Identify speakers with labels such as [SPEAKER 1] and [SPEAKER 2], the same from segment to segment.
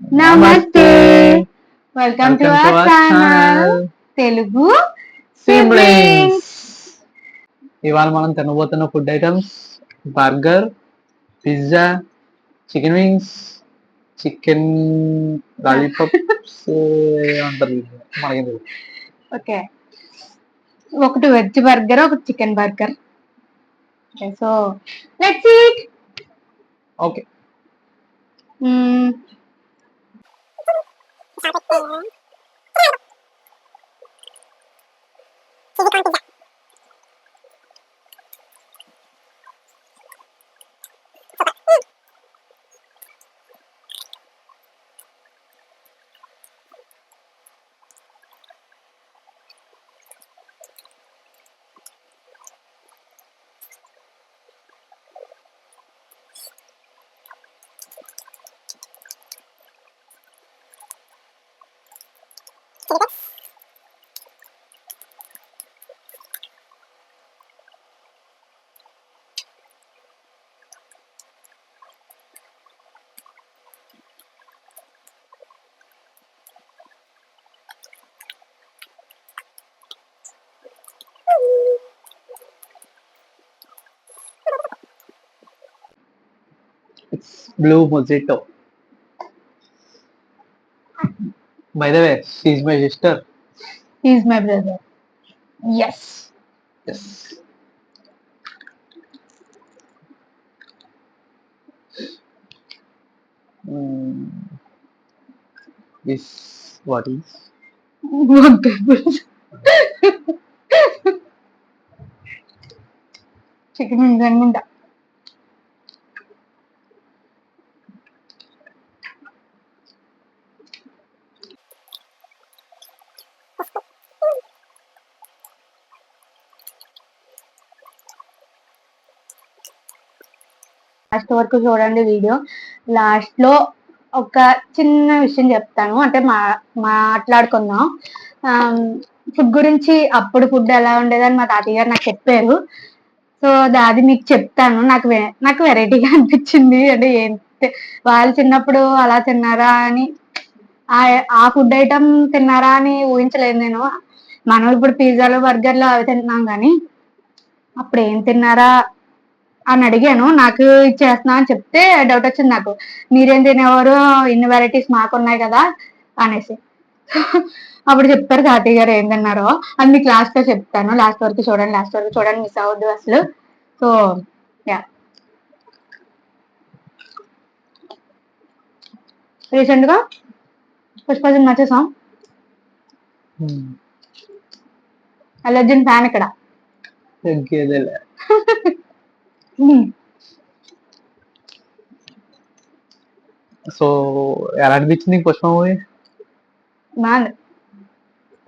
[SPEAKER 1] Namaste. Welcome to our channel Telugu Siblings.
[SPEAKER 2] ఇవాళ మనం తినబోతున్న food items burger, pizza, chicken wings, chicken lollipops అంటారు మనకి.
[SPEAKER 1] ఓకే, ఒకటి వెజ్ బర్గర్, ఒకటి chicken burger. Okay, so let's eat.
[SPEAKER 2] Okay, it's blue mojito. By the way, she's my sister.
[SPEAKER 1] He's my brother. Yes.
[SPEAKER 2] Yes. This what is?
[SPEAKER 1] Chicken wings అనుకుంటా. Last వరకు చూడండి video. Last లో ఒక చిన్న విషయం చెప్తాను, అంటే మాట్లాడుకుందాం. ఫుడ్ గురించి, అప్పుడు ఫుడ్ ఎలా ఉండేదని మా తాతయ్య గారు నాకు చెప్పారు. సో అది మీకు చెప్తాను. నాకు వెరైటీగా అనిపించింది. అంటే ఏంటి, వాళ్ళు చిన్నప్పుడు అలా తిన్నారా అని, ఆ ఫుడ్ ఐటమ్ తిన్నారా అని ఊహించలేదు నేను. మనం ఇప్పుడు పిజ్జాలు, బర్గర్లు అవి తింటున్నాం, కానీ అప్పుడు ఏం తిన్నారా అని అడిగాను. నాకు ఇచ్చేస్తున్నా అని చెప్తే డౌట్ వచ్చింది నాకు. మీరేం తినేవారు, ఇన్ని వెరైటీస్ మాకున్నాయి కదా అనేసి. అప్పుడు చెప్తారు తాతయ్య గారు ఏం తిన్నారో. అది మీకు లాస్ట్ లో చెప్తాను. లాస్ట్ వరకు చూడండి, మిస్ అవ్వద్దు అసలు. సో యా, రీసెంట్ గా పుష్ప సినిమా చూసాం. అల్లర్జున్ ఫ్యాన్ ఇక్కడ.
[SPEAKER 2] సో ఎలా అనిపించింది పుష్ప మూవీ?
[SPEAKER 1] బాగుంది,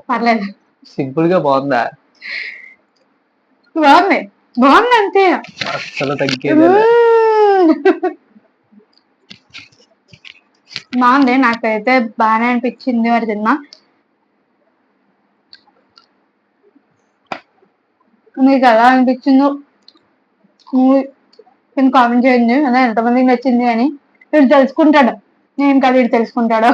[SPEAKER 1] పర్లేదు.
[SPEAKER 2] సింపుల్ గా బాగుందా?
[SPEAKER 1] బాగుంది అంతే,
[SPEAKER 2] అసలు తగ్గేది.
[SPEAKER 1] బాగుంది, నాకైతే బాగానే అనిపించింది వాడి సినిమా. మీకు ఎలా అనిపించిందో మూవీ కామెంట్ చేయండి. అదే ఎంతమందికి నచ్చింది అని. వీడు తెలుసుకుంటాడు, నేను కదా వీడు తెలుసుకుంటాడు.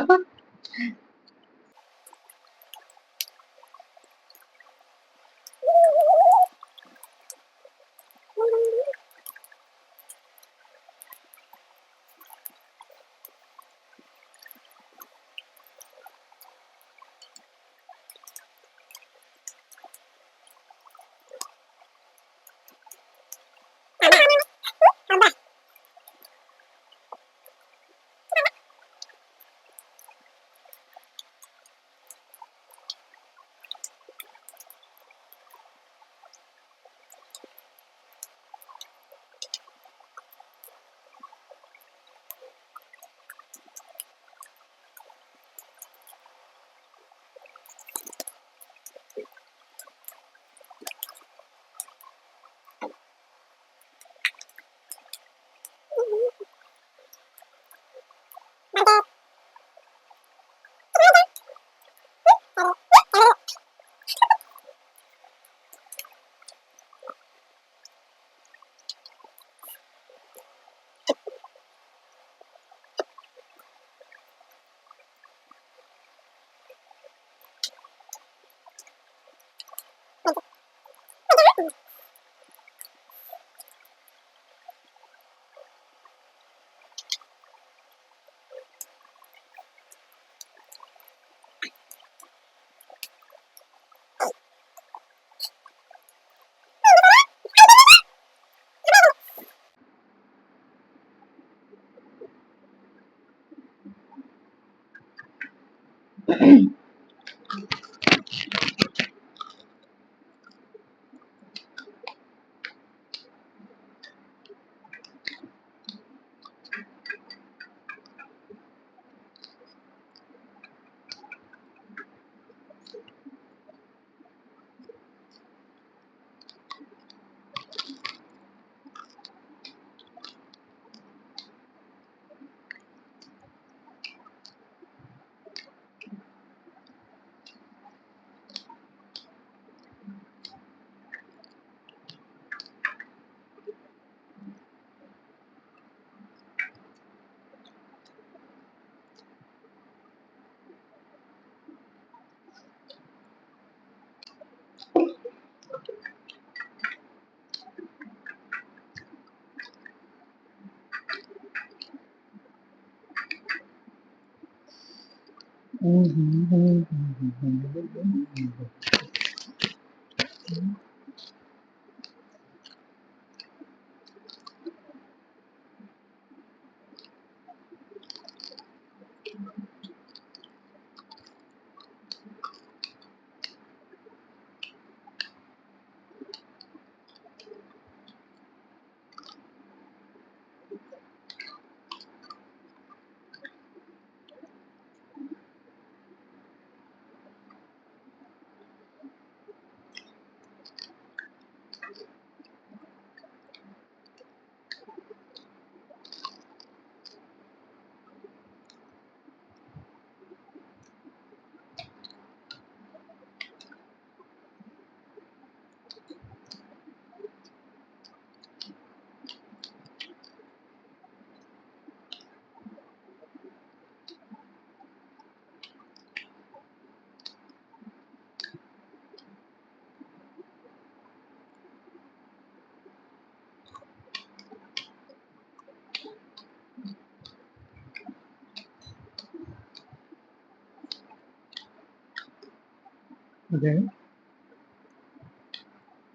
[SPEAKER 2] ఓకే.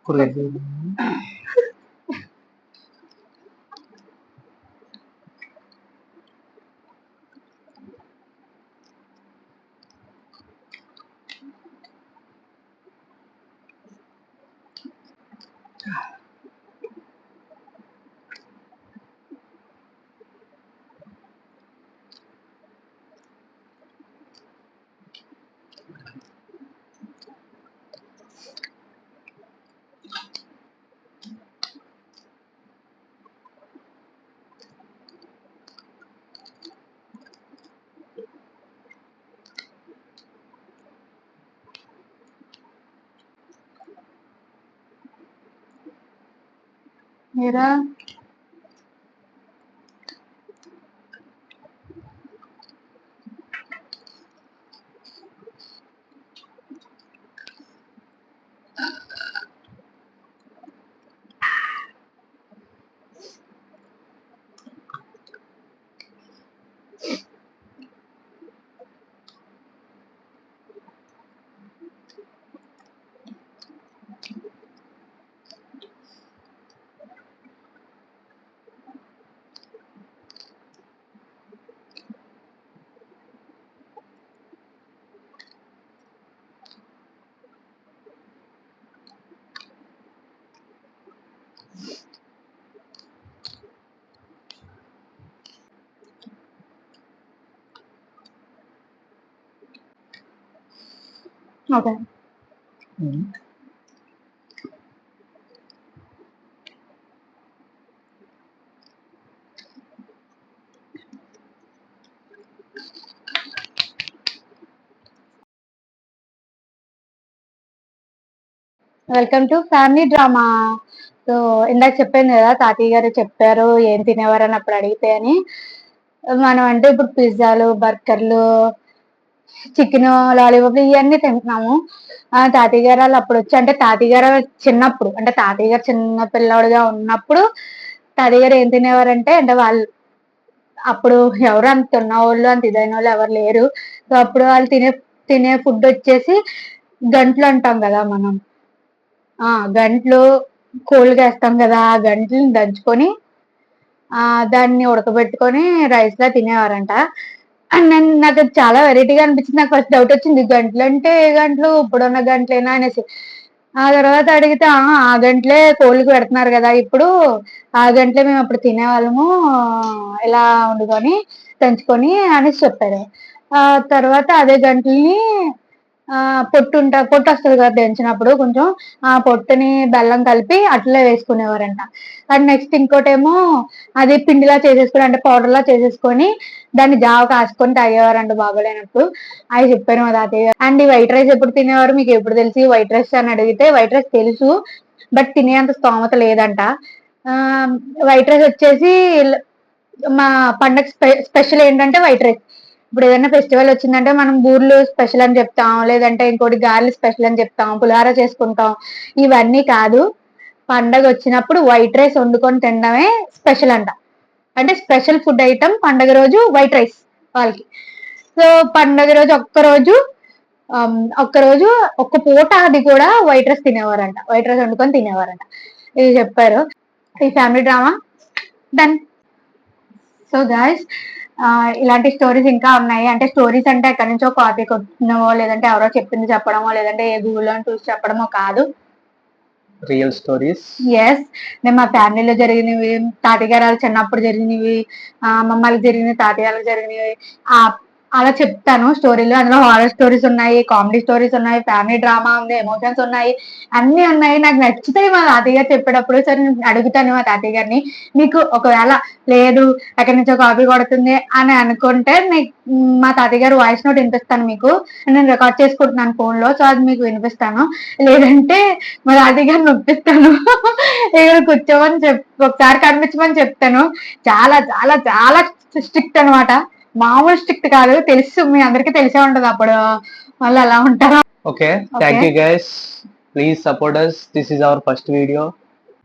[SPEAKER 2] కూరగాయలు.
[SPEAKER 1] మీరా okay. Welcome to family drama. So ఇందాక చెప్పాను కదా, తాతయ్య గారు చెప్పారు ఏం తినేవారని అప్పుడు అడిగితే అని. మనం అంటే ఇప్పుడు పిజ్జాలు, బర్గర్లు, చికెన్ లాలీపాప్ ఇవన్నీ తింటున్నాము. తాతయ్య గారు వాళ్ళు అప్పుడు వచ్చి, అంటే తాతయ్య గారు చిన్నప్పుడు, అంటే తాతయ్య గారు చిన్న పిల్లవాడుగా ఉన్నప్పుడు తాతయ్య గారు ఏం తినేవారంటే, అంటే వాళ్ళు అప్పుడు ఎవరు అంత ఉన్నవాళ్ళు అంత ఇదైన వాళ్ళు ఎవరు లేరు. సో అప్పుడు వాళ్ళు తినే ఫుడ్ వచ్చేసి గంట్లు అంటాం కదా మనం. గంట్లు కోళ్ళకి వేస్తాం కదా, ఆ గంట్లని దంచుకొని దాన్ని ఉడకబెట్టుకొని రైస్ లా తినేవారంట. నాకు అది చాలా వెరైటీగా అనిపించింది. నాకు ఫస్ట్ డౌట్ వచ్చింది, గంటలు అంటే ఏ గంటలు, ఇప్పుడున్న గంటలేనా అనేసి. ఆ తర్వాత అడిగితే ఆ గంటలే కోళ్ళకి పెడుతున్నారు కదా ఇప్పుడు, ఆ గంటలే మేము అప్పుడు తినేవాళ్ళము ఇలా వండుకొని దంచుకొని అనేసి చెప్పారు. ఆ తర్వాత అదే గంటల్ని పొట్టు వస్తుంది కదా దంచినప్పుడు కొంచెం, ఆ పొట్టుని బెల్లం కలిపి అట్లే వేసుకునేవారంట. అండ్ నెక్స్ట్ ఇంకోటేమో అది పిండిలా చేసేసుకొని అంటే పౌడర్ లా చేసేసుకొని దాన్ని జావ కాసుకొని తాగేవారంట బాగోలేనప్పుడు. అవి చెప్పారు మా తాతయ్య. అండ్ ఈ వైట్ రైస్ ఎప్పుడు తినేవారు మీకు ఎప్పుడు తెలిసి వైట్ రైస్ అని అడిగితే, వైట్ రైస్ తెలుసు బట్ తినేంత స్తోమత లేదంట. వైట్ రైస్ వచ్చేసి మా పండగ స్పెషల్ ఏంటంటే వైట్ రైస్. ఇప్పుడు ఏదైనా ఫెస్టివల్ వచ్చిందంటే మనం బూర్లు స్పెషల్ అని చెప్తాం, లేదంటే ఇంకోటి గారెలు స్పెషల్ అని చెప్తాం, పులిహార చేసుకుంటాం. ఇవన్నీ కాదు, పండగ వచ్చినప్పుడు వైట్ రైస్ వండుకొని తినడమే స్పెషల్ అంట. అంటే స్పెషల్ ఫుడ్ ఐటమ్ పండగ రోజు వైట్ రైస్ వాళ్ళకి. సో పండగ రోజు ఒక్కరోజు ఒక్క పూట అది కూడా వైట్ రైస్ తినేవారంట, వైట్ రైస్ వండుకొని తినేవారంట. ఇది చెప్పారు. ఈ family drama done. So guys, ఇలాంటి స్టోరీస్ ఇంకా ఉన్నాయి. అంటే స్టోరీస్ అంటే ఎక్కడి నుంచో కాపీ కొట్టినవో, లేదంటే ఎవరో చెప్పింది చెప్పడమో, లేదంటే ఏ గూగుల్లో చూసి చెప్పడమో కాదు,
[SPEAKER 2] రియల్ స్టోరీస్.
[SPEAKER 1] ఎస్, నేను మా ఫ్యామిలీలో జరిగినవి, తాతయ్య గారు చిన్నప్పుడు జరిగినవి, అమ్మమ్మకి జరిగినవి, తాతయ్యలకు జరిగినవి అలా చెప్తాను స్టోరీలు. అందులో హారర్ స్టోరీస్ ఉన్నాయి, కామెడీ స్టోరీస్ ఉన్నాయి, ఫ్యామిలీ డ్రామా ఉంది, ఎమోషన్స్ ఉన్నాయి, అన్ని ఉన్నాయి. నాకు నచ్చుతాయి మా తాతయ్య గారు చెప్పేటప్పుడు. సరే నేను అడుగుతాను మా తాతయ్య గారిని, మీకు ఒకవేళ లేదు ఎక్కడి నుంచో కాపీ కొడుతుంది అని అనుకుంటే మా తాతయ్య గారు వాయిస్ నోట్ వినిపిస్తాను మీకు. నేను రికార్డ్ చేసుకుంటున్నాను ఫోన్ లో, సో అది మీకు వినిపిస్తాను. లేదంటే మా తాతయ్య గారిని నొప్పిస్తాను ఇక్కడ కూర్చోమని ఒకసారి కనిపించమని చెప్తాను. చాలా చాలా చాలా స్ట్రిక్ట్ అనమాట, మామూలు స్ట్రిక్ట్ కాదు. తెలుసు మీ అందరికీ తెలిసే ఉంటది అప్పుడు వాళ్ళు ఎలా ఉంటారో.
[SPEAKER 2] Okay, thank you guys. Please support us. This is our first video.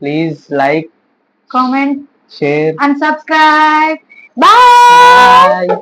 [SPEAKER 2] Please like,
[SPEAKER 1] comment,
[SPEAKER 2] share
[SPEAKER 1] and subscribe. Bye.